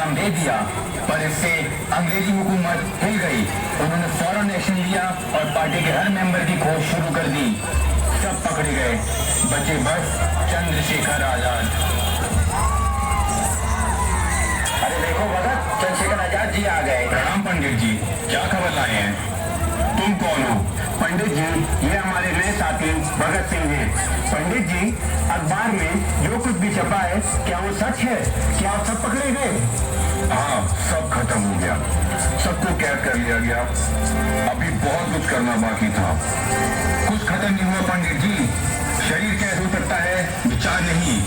अंजाम दे दिया, पर इससे अंग्रेजी हुकूमत हिल गई। उन्होंने फौरन एक्शन लिया और पार्टी के हर मेंबर की खोज शुरू कर दी। सब पकड़े गए, बचे बस चंद्रशेखर आजाद। अरे देखो भगत, चंद्रशेखर आजाद जी आ गए। प्रणाम पंडित जी, क्या खबर लाए हैं? तुम कौन हो? पंडित जी, ये हमारे नए साथी भगत सिंह हैं। पंडित जी, अखबार में जो कुछ भी छपा है, क्या वो सच है? क्या आप सब पकड़े गए? हाँ, सब खत्म हो गया, सबको कैद कर लिया गया। अभी बहुत कुछ करना बाकी था। कुछ खत्म नहीं हुआ पंडित जी। शरीर कैद हो सकता है, विचार नहीं।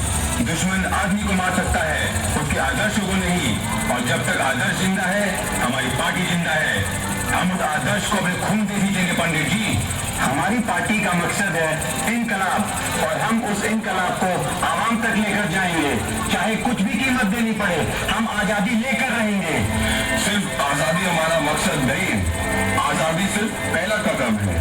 दुश्मन आदमी को मार सकता है, उसके आदर्शों को नहीं। और जब तक आदर्श जिंदा है, हमारी पार्टी जिंदा है। हम उस आदर्श को अपने खून दे दीजिएंगे पंडित जी। हमारी पार्टी का मकसद है इनकलाब, और हम उस इनकलाब को आवाम तक लेकर जाएंगे, चाहे कुछ भी कीमत देनी पड़े। हम आजादी लेकर रहेंगे। सिर्फ आजादी हमारा मकसद नहीं, आजादी सिर्फ पहला कदम है।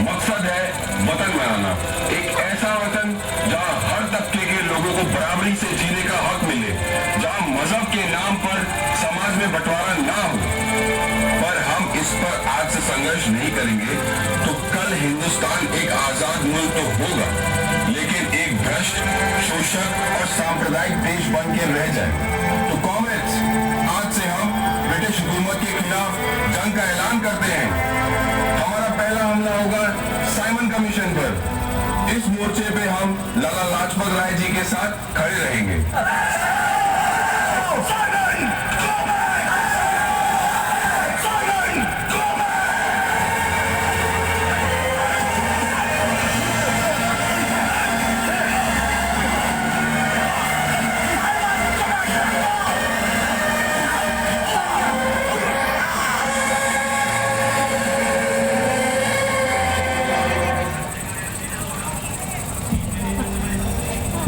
मकसद है वतन बनाना, एक ऐसा वतन जहाँ हर तबके के लोगों को बराबरी से जीने का हक मिले, जहाँ मजहब के नाम पर समाज में बंटवारा ना हो। पर हम इस पर आज से संघर्ष नहीं करेंगे तो कल हिंदुस्तान एक आजाद मुल्क तो होगा, लेकिन एक भ्रष्ट, शोषक और सांप्रदायिक देश बन के रह जाए। तो कॉमरेड्स, आज से हम ब्रिटिश हुकूमत के खिलाफ जंग का ऐलान करते हैं। हमारा पहला हमला होगा साइमन कमीशन पर। इस मोर्चे पे हम लाला लाजपत राय जी के साथ खड़े रहेंगे।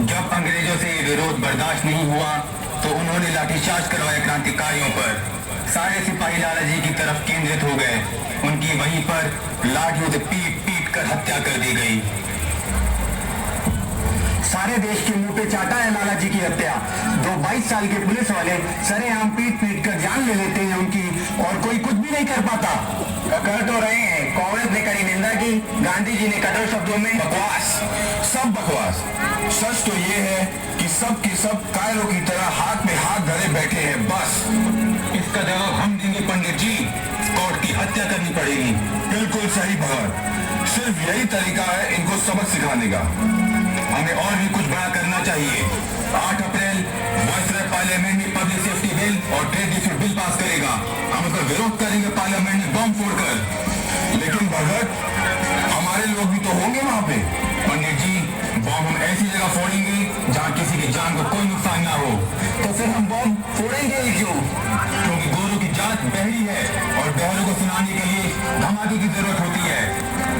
जब अंग्रेजों से विरोध बर्दाश्त नहीं हुआ तो उन्होंने लाठीचार्ज करवाया क्रांतिकारियों पर। सारे सिपाही लाला जी की तरफ केंद्रित हो गए। उनकी वहीं पर लाठियों से पीट पीट कर हत्या कर दी गई। सारे देश के मुंह पे चाटा है लाला जी की हत्या। दो 22 साल के पुलिस वाले सरेआम पीट पीट कर जान ले लेते हैं उनकी, और कोई कुछ भी नहीं कर पाता। कर तो रहे हैं, कांग्रेस ने कड़ी निंदा की, गांधी जी ने कठोर शब्दों में बकवास, सब बकवास। सच तो ये है कि सब के सब कायरों की तरह हाथ में हाथ धरे बैठे हैं। बस इसका जवाब हम देंगे पंडित जी। स्कॉट की हत्या करनी पड़ेगी। बिल्कुल सही भगत, सिर्फ यही तरीका है इनको सबक सिखाने का। हमें और भी कुछ बड़ा करना चाहिए। 8 अप्रैल वायसराय पार्लियामेंट में पब्लिक सेफ्टी बिल और ट्रेड डिस्प्यूट बिल पास करेगा। हम उसका विरोध करेंगे पार्लियामेंट में बम फोड़कर। लेकिन भगत, हमारे लोग भी तो होंगे वहाँ पे। पंडित जी, बम हम ऐसी जगह फोड़ेंगे जहाँ किसी की जान को कोई नुकसान ना हो। तो फिर हम बम फोड़ेंगे ही क्यों? क्योंकि गोरों की जात बहरी है और बहरों को सुनाने के लिए धमाके की जरूरत होती है।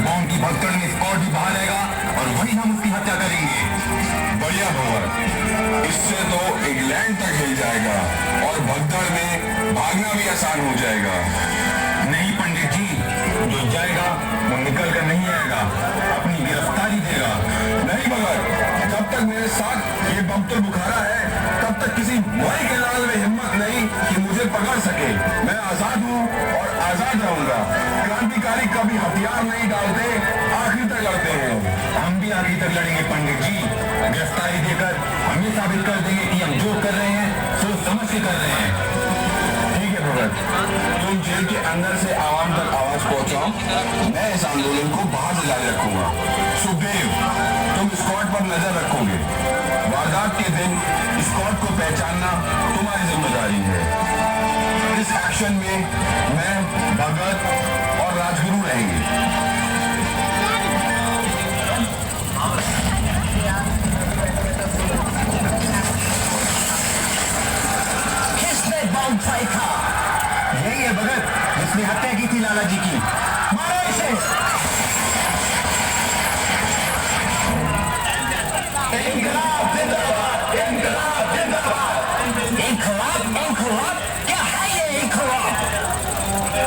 बम की भगदड़ में स्कॉट भी बाहर आएगा और वहीं हम उसकी हत्या करेंगे। बढ़िया भगत, इससे तो इंग्लैंड तक हिल जाएगा और भगदड़ में भागना भी आसान हो जाएगा। नहीं पंडित जी, जो जाएगा वो निकल कर नहीं आएगा, अपनी गिरफ्तारी देगा। नहीं भगत, जब तक मेरे साथ ये बमतुल बुखारा है तब तक किसी भाई के लाल में हिम्मत नहीं कि मुझे पकड़ सके। मैं आजाद हूँ और आजाद रहूंगा। क्रांतिकारी कभी हथियार नहीं डालते, आखिर तक लड़ते हैं। हम भी आखिर तक लड़ेंगे पंडित जी। गिरफ्तारी देकर हम ये साबित कर देंगे कि हम जो कर रहे हैं सोच समझ के कर रहे हैं। ठीक है भगत, तुम जेल के अंदर से आवाम तक आवाज पहुंचाओ। मैं इस आंदोलन को बाहर से जारी रखूंगा। सुखदेव, तुम स्कॉट पर नजर रखोगे। वारदात के दिन स्कॉट को पहचानना तुम्हारी जिम्मेदारी है। इस एक्शन में मैं, भगत और राजगुरु रहेंगे। किसने बम फेंका? यही है भगत, जिसने हत्या की थी लाला जी की। मारो इसे। इनकलाब जिंदाबाद, इनकलाब जिंदाबाद। इनकलाब, इनकलाब, क्या है ये इनकलाब?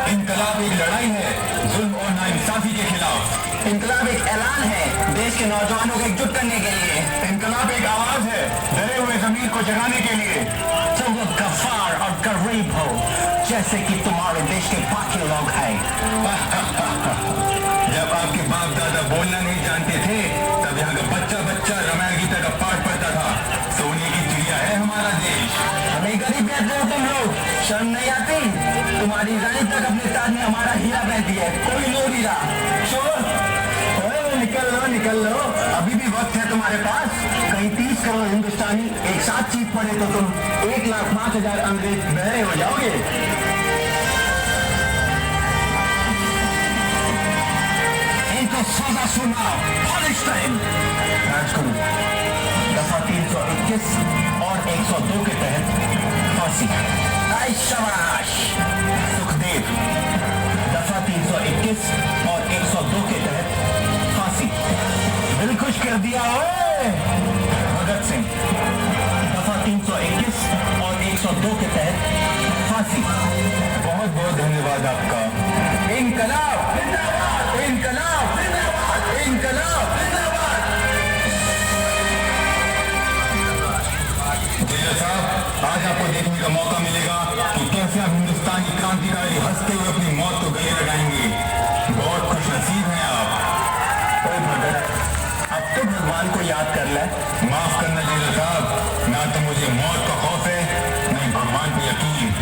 इनकलाब एक लड़ाई है जुल्म और नाइंसाफी के खिलाफ। इनकलाब एक ऐलान है देश के नौजवानों को एकजुट करने के लिए। इनकलाब एक आवाज है डरे हुए जमीर को जगाने के लिए। तो वो गफ्फार और वैभव जैसे कि तुम्हारे देश के बाकी लोग हैं। जब आपके बाप दादा बोलना नहीं जानते थे तब यहाँ का बच्चा बच्चा रामायण गीता का पाठ पढ़ता था। सोने की चिड़िया है हमारा देश। हमें गरीब कहते हो तुम लोग, शर्म नहीं आती? तुम्हारी रानी तक अपने ताज में हमारा हीरा पहनती है, कोई लो हीरा। चोर निकल लो, अभी भी वक्त है तुम्हारे पास। कहीं 30 करोड़ हिंदुस्तानी एक साथ चीख पड़े तो तुम 1,05,000 अंग्रेज बहरे हो जाओगे। इनको सजा सुनाओ, पनिश टाइम। राजगुरु दफा 321 और 102 के तहत फांसी। शाबाश। सुखदेव दफा 321 और 102 के तहत फांसी। दिल खुश कर दिया ओए। भगत सिंह दफा 321 और 102 के तहत फांसी। बहुत बहुत धन्यवाद आपका। इनकलाब जिंदाबाद, इनकलाब जिंदाबाद, इनकलाब जिंदाबाद। जय साहब, आज आपको देखने का मौका मिलेगा कि कैसे आप हिंदुस्तानी क्रांतिकारी हंसते हुए अपनी मौत को गले लगाएंगे। बहुत खुश नसीब हैं आप। भगत, अब तो भगवान को याद कर ले। माफ करना जय साहब, ना तो मुझे मौत का खौफ है नहीं भगवान पे यकीन।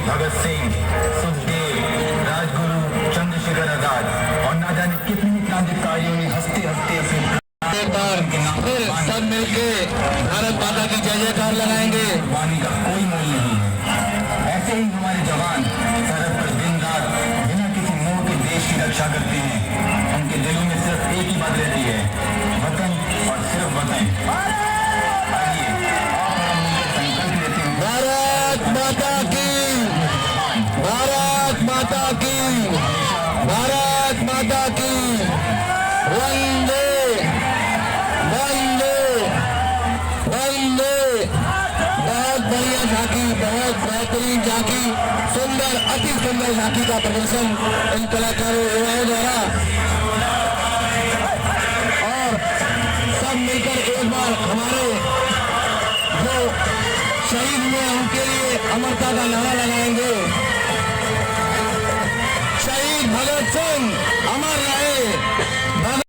भगत सिंह, सुखदेव, राजगुरु, चंद्रशेखर आजाद और ना जाने कितनी क्रांतिकारियों ने हंसते हंसते फिर सब मिलके भारत माता की जय जयकार लगाएंगे। वाणी का कोई मोल नहीं है। ऐसे ही हमारे जवान सरहद पर दिन रात बिना किसी मोह के देश की रक्षा करते हैं। उनके दिलों में सिर्फ एक ही बात रहती है, वतन और सिर्फ वतन। आइए आप और हम मिलकर संकल्प लेते हैं। भारत माता की, भारत माता की, भारत माता की। वंदे वंदे वंदे। बहुत बढ़िया झांकी, बहुत बेहतरीन झांकी, सुंदर, अति सुंदर झांकी का प्रदर्शन इन कलाकारों युवाओं द्वारा। और सब मिलकर एक बार हमारे जो शहीद हुए उनके लिए अमरता का नारा लगाएंगे। शहीद भगत सिंह अमर